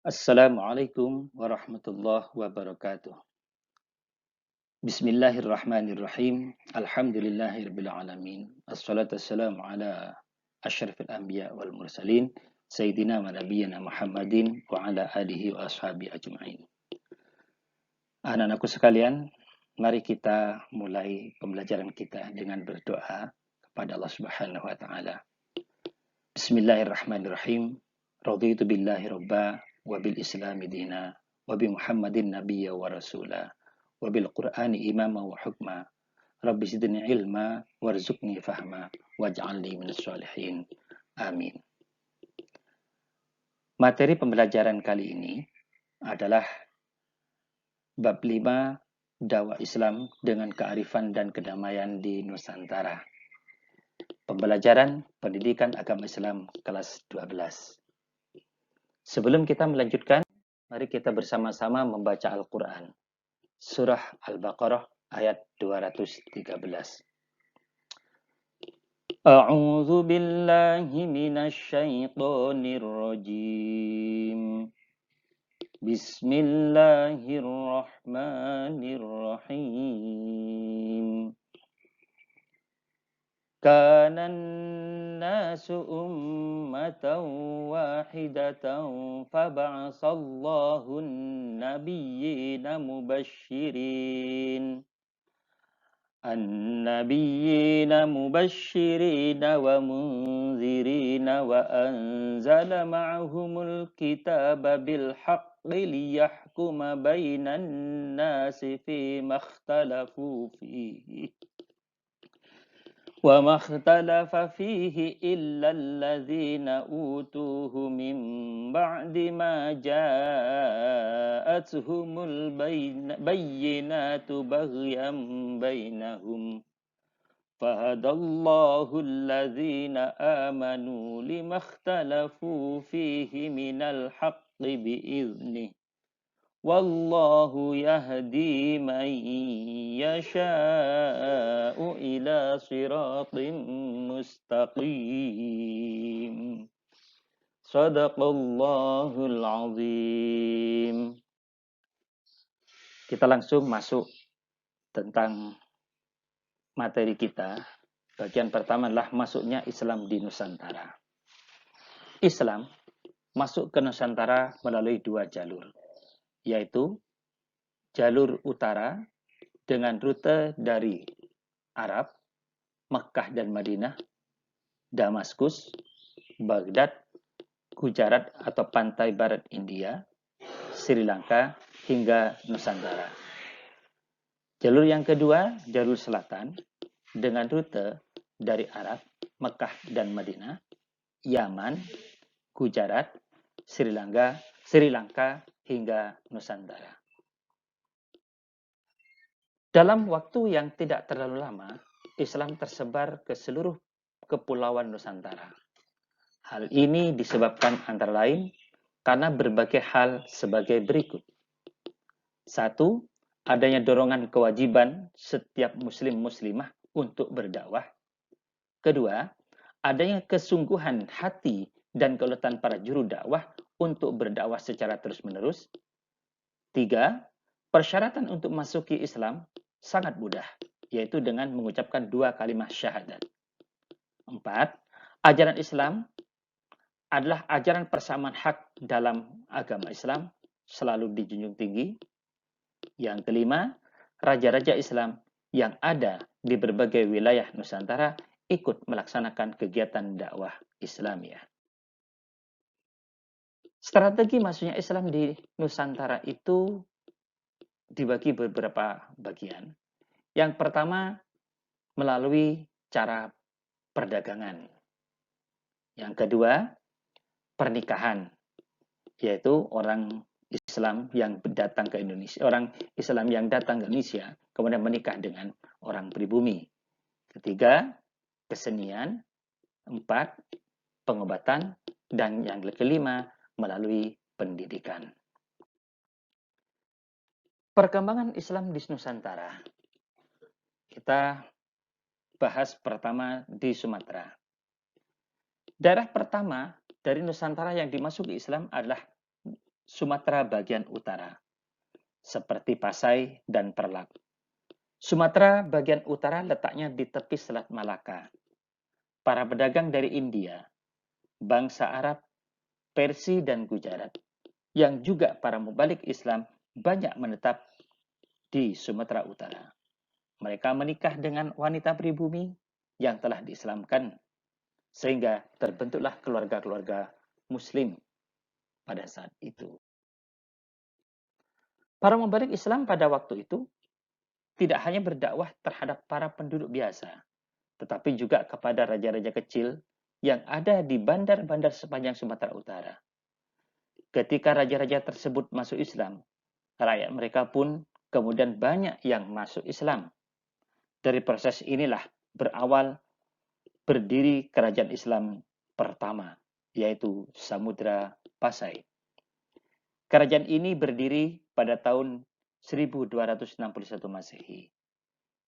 Assalamualaikum warahmatullahi wabarakatuh. Bismillahirrahmanirrahim. Alhamdulillahirabbil alamin. Assalatu wassalamu ala asyrafil anbiya wal mursalin sayyidina wa nabiyyina Muhammadin wa ala alihi wa ashabi ajmain. Anak-anakku sekalian, mari kita mulai pembelajaran kita dengan berdoa kepada Allah Subhanahu wa taala. Bismillahirrahmanirrahim. Raditu billahi robba wa bil islami dina wa bi Muhammadin nabiyya wa rasula wa bil Qur'ani imama wa hukma. Rabbi zidni ilma warzuqni fahma waj'alni minas sholihin. Amin. Materi pembelajaran kali ini adalah bab 5 dakwah Islam dengan kearifan dan kedamaian di Nusantara. Pembelajaran Pendidikan Agama Islam kelas 12. Sebelum kita melanjutkan, mari kita bersama-sama membaca Al-Quran. Surah Al-Baqarah ayat 213. A'udzu billahi minasy syaithanir rajim. Bismillahirrahmanirrahim. Kana an-nasu ummatan wahidatan fab'atsallahu an-nabiyyina mubashshirina wa munzirina wa anzala ma'ahumul kitaba bil haqqi liyahkuma bainan nasi fima ikhtalafu fihi وما اختلف فيه إلا الذين أوتوه من بعد ما جاءتهم البينات بغيا بينهم فهدى الله الذين آمنوا لما اختلفوا فيه من الحق بإذنه Wallahu yahdi man yasha'u ila siratim mustaqim. Shadaqallahul azim. Kita langsung masuk tentang materi kita. Bagian pertama adalah masuknya Islam di Nusantara. Islam masuk ke Nusantara melalui dua jalur, yaitu jalur utara dengan rute dari Arab, Makkah dan Madinah, Damaskus, Baghdad, Gujarat atau pantai barat India, Sri Lanka, hingga Nusantara. Jalur yang kedua, jalur selatan, dengan rute dari Arab, Makkah dan Madinah, Yaman, Gujarat, Sri Lanka, hingga Nusantara. Dalam waktu yang tidak terlalu lama, Islam tersebar ke seluruh kepulauan Nusantara. Hal ini disebabkan antara lain karena berbagai hal sebagai berikut. 1. Adanya dorongan kewajiban setiap muslim-muslimah untuk berdakwah. 2. Adanya kesungguhan hati dan keuletan para juru dakwah untuk berdakwah secara terus-menerus. 3. Persyaratan untuk masuki Islam sangat mudah, yaitu dengan mengucapkan 2 kalimat syahadat. 4. Ajaran Islam adalah ajaran persamaan hak dalam agama Islam, selalu dijunjung tinggi. Yang kelima, raja-raja Islam yang ada di berbagai wilayah Nusantara ikut melaksanakan kegiatan dakwah Islamiyah. Strategi masuknya Islam di Nusantara itu dibagi beberapa bagian. Yang pertama, melalui cara perdagangan. Yang kedua, pernikahan, yaitu orang Islam yang datang ke Indonesia, orang Islam yang datang ke Indonesia, kemudian menikah dengan orang pribumi. Ketiga, kesenian. 4, pengobatan. Dan yang kelima, melalui pendidikan. Perkembangan Islam di Nusantara. Kita bahas pertama di Sumatera. Daerah pertama dari Nusantara yang dimasuki Islam adalah Sumatera bagian utara, seperti Pasai dan Perlak. Sumatera bagian utara letaknya di tepi Selat Malaka. Para pedagang dari India, bangsa Arab, Persia, dan Gujarat, yang juga para mubalik Islam, banyak menetap di Sumatera Utara. Mereka menikah dengan wanita pribumi yang telah diislamkan, sehingga terbentuklah keluarga-keluarga Muslim pada saat itu. Para mubalik Islam pada waktu itu tidak hanya berdakwah terhadap para penduduk biasa, tetapi juga kepada raja-raja kecil yang ada di bandar-bandar sepanjang Sumatera Utara. Ketika raja-raja tersebut masuk Islam, rakyat mereka pun kemudian banyak yang masuk Islam. Dari proses inilah berawal berdiri kerajaan Islam pertama, yaitu Samudra Pasai. Kerajaan ini berdiri pada tahun 1261 Masehi.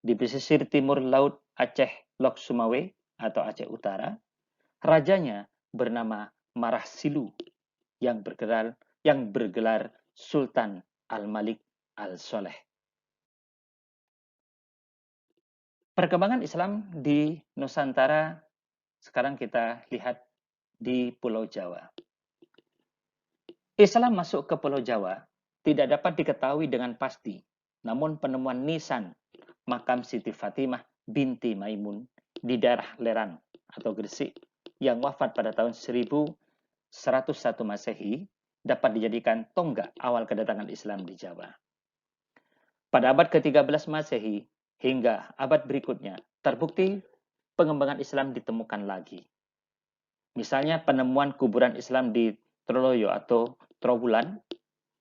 Di pesisir timur laut Aceh Lok Sumawe atau Aceh Utara, rajanya bernama Marah Silu yang bergelar Sultan Al-Malik Al-Soleh. Perkembangan Islam di Nusantara sekarang kita lihat di Pulau Jawa. Islam masuk ke Pulau Jawa tidak dapat diketahui dengan pasti, namun penemuan nisan makam Siti Fatimah binti Maimun di daerah Lerang atau Gresik yang wafat pada tahun 1101 Masehi dapat dijadikan tonggak awal kedatangan Islam di Jawa. Pada abad ke-13 Masehi hingga abad berikutnya, terbukti pengembangan Islam ditemukan lagi. Misalnya penemuan kuburan Islam di Troloyo atau Trowulan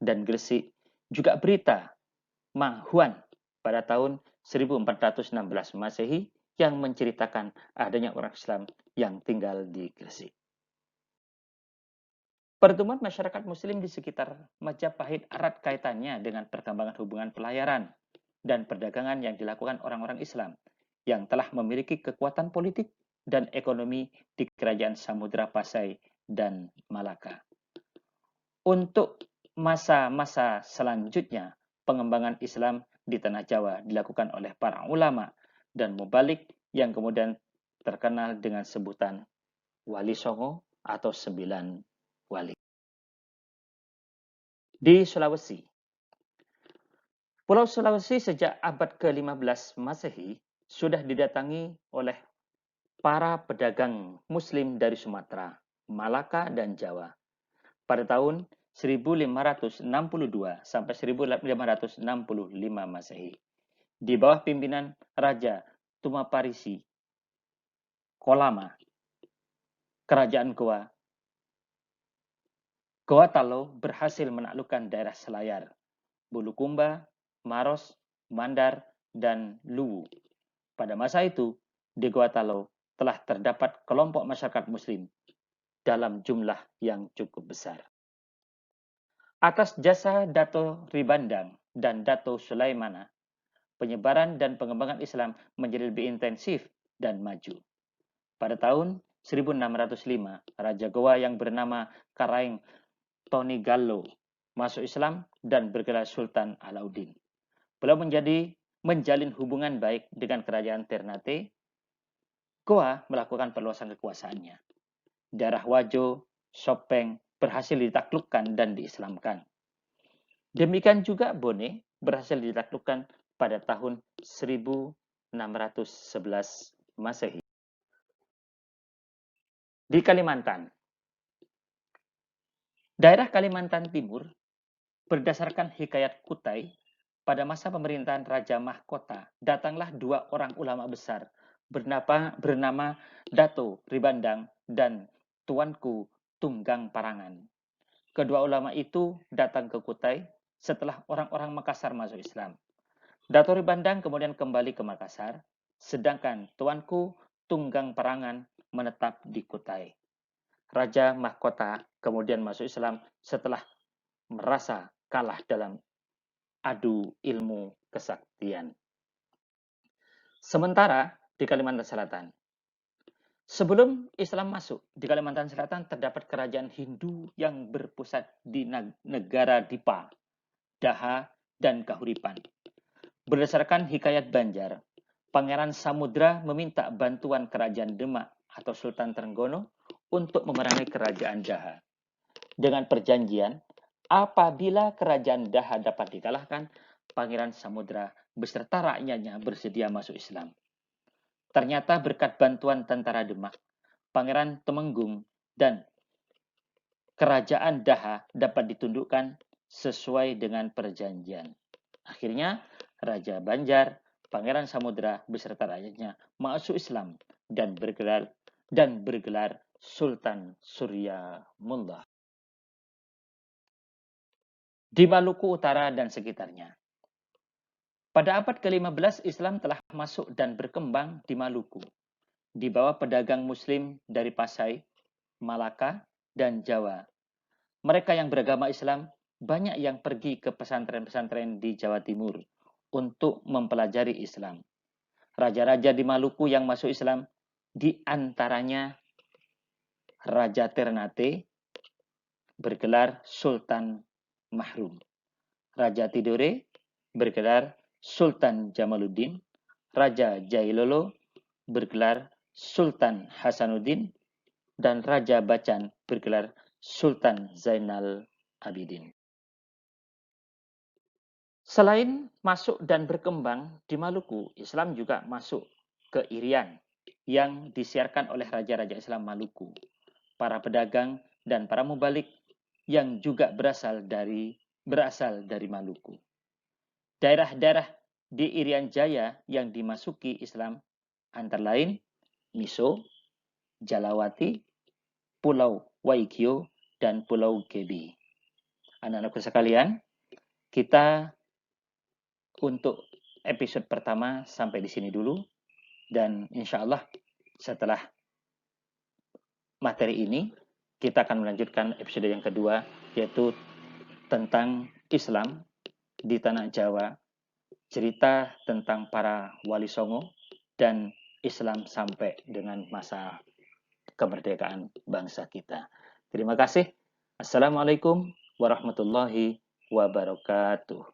dan Gresik, juga berita Mahuan pada tahun 1416 Masehi yang menceritakan adanya orang Islam yang tinggal di Gresik. Pertumbuhan masyarakat Muslim di sekitar Majapahit erat kaitannya dengan perkembangan hubungan pelayaran dan perdagangan yang dilakukan orang-orang Islam yang telah memiliki kekuatan politik dan ekonomi di kerajaan Samudra Pasai dan Malaka. Untuk masa-masa selanjutnya, pengembangan Islam di tanah Jawa dilakukan oleh para ulama dan mubalik yang kemudian terkenal dengan sebutan Wali Songo atau 9 wali. Di Sulawesi. Pulau Sulawesi sejak abad ke-15 Masehi sudah didatangi oleh para pedagang Muslim dari Sumatera, Malaka, dan Jawa. Pada tahun 1562 sampai 1565 Masehi, di bawah pimpinan Raja Tumaparisi Kolama, Kerajaan Goa Talo berhasil menaklukkan daerah Selayar, Bulukumba, Maros, Mandar, dan Luwu. Pada masa itu, di Goa Talo telah terdapat kelompok masyarakat Muslim dalam jumlah yang cukup besar. Atas jasa Dato Ribandang dan Dato Sulaimana, penyebaran dan pengembangan Islam menjadi lebih intensif dan maju. Pada tahun 1605, Raja Goa yang bernama Karaeng Tonigallo masuk Islam dan bergelar Sultan Alauddin. Beliau menjalin hubungan baik dengan kerajaan Ternate. Goa melakukan perluasan kekuasaannya. Daerah Wajo, Sopeng berhasil ditaklukkan dan diislamkan. Demikian juga Bone berhasil ditaklukkan pada tahun 1611 Masehi. Di Kalimantan. Daerah Kalimantan Timur berdasarkan hikayat Kutai, pada masa pemerintahan Raja Mahkota, datanglah dua orang ulama besar bernama Dato Ribandang dan Tuanku Tunggang Parangan. Kedua ulama itu datang ke Kutai setelah orang-orang Makassar masuk Islam. Dato Ribandang kemudian kembali ke Makassar, sedangkan Tuanku Tunggang Parangan menetap di Kutai. Raja Mahkota kemudian masuk Islam setelah merasa kalah dalam adu ilmu kesaktian. Sementara di Kalimantan Selatan, Sebelum Islam masuk, di Kalimantan Selatan terdapat kerajaan Hindu yang berpusat di negara Dipa, Daha, dan Kahuripan. Berdasarkan Hikayat Banjar, Pangeran Samudra meminta bantuan kerajaan Demak atau Sultan Trenggono untuk memerangi kerajaan Daha. Dengan perjanjian, apabila kerajaan Daha dapat dikalahkan, Pangeran Samudra beserta rakyatnya bersedia masuk Islam. Ternyata berkat bantuan tentara Demak, Pangeran Temenggung dan kerajaan Daha dapat ditundukkan sesuai dengan perjanjian. Akhirnya, Raja Banjar, Pangeran Samudra beserta rakyatnya masuk Islam dan bergelar Sultan Surya Mullah. Di Maluku Utara dan sekitarnya. Pada abad ke-15, Islam telah masuk dan berkembang di Maluku, di bawah pedagang Muslim dari Pasai, Malaka, dan Jawa. Mereka yang beragama Islam banyak yang pergi ke pesantren-pesantren di Jawa Timur untuk mempelajari Islam. Raja-raja di Maluku yang masuk Islam di antaranya Raja Ternate bergelar Sultan Mahrum. Raja Tidore bergelar Sultan Jamaluddin. Raja Jailolo bergelar Sultan Hasanuddin. Dan Raja Bacan bergelar Sultan Zainal Abidin. Selain masuk dan berkembang di Maluku, Islam juga masuk ke Irian yang disiarkan oleh raja-raja Islam Maluku, para pedagang dan para mubalik yang juga berasal dari Maluku. Daerah-daerah di Irian Jaya yang dimasuki Islam antara lain Miso, Jalawati, Pulau Waigeo, dan Pulau Gebi. Anak-anakku sekalian, kita untuk episode pertama sampai di sini dulu, dan insya Allah setelah materi ini kita akan melanjutkan episode yang kedua, yaitu tentang Islam di tanah Jawa, cerita tentang para wali songo dan Islam sampai dengan masa kemerdekaan bangsa kita. Terima kasih. Assalamualaikum warahmatullahi wabarakatuh.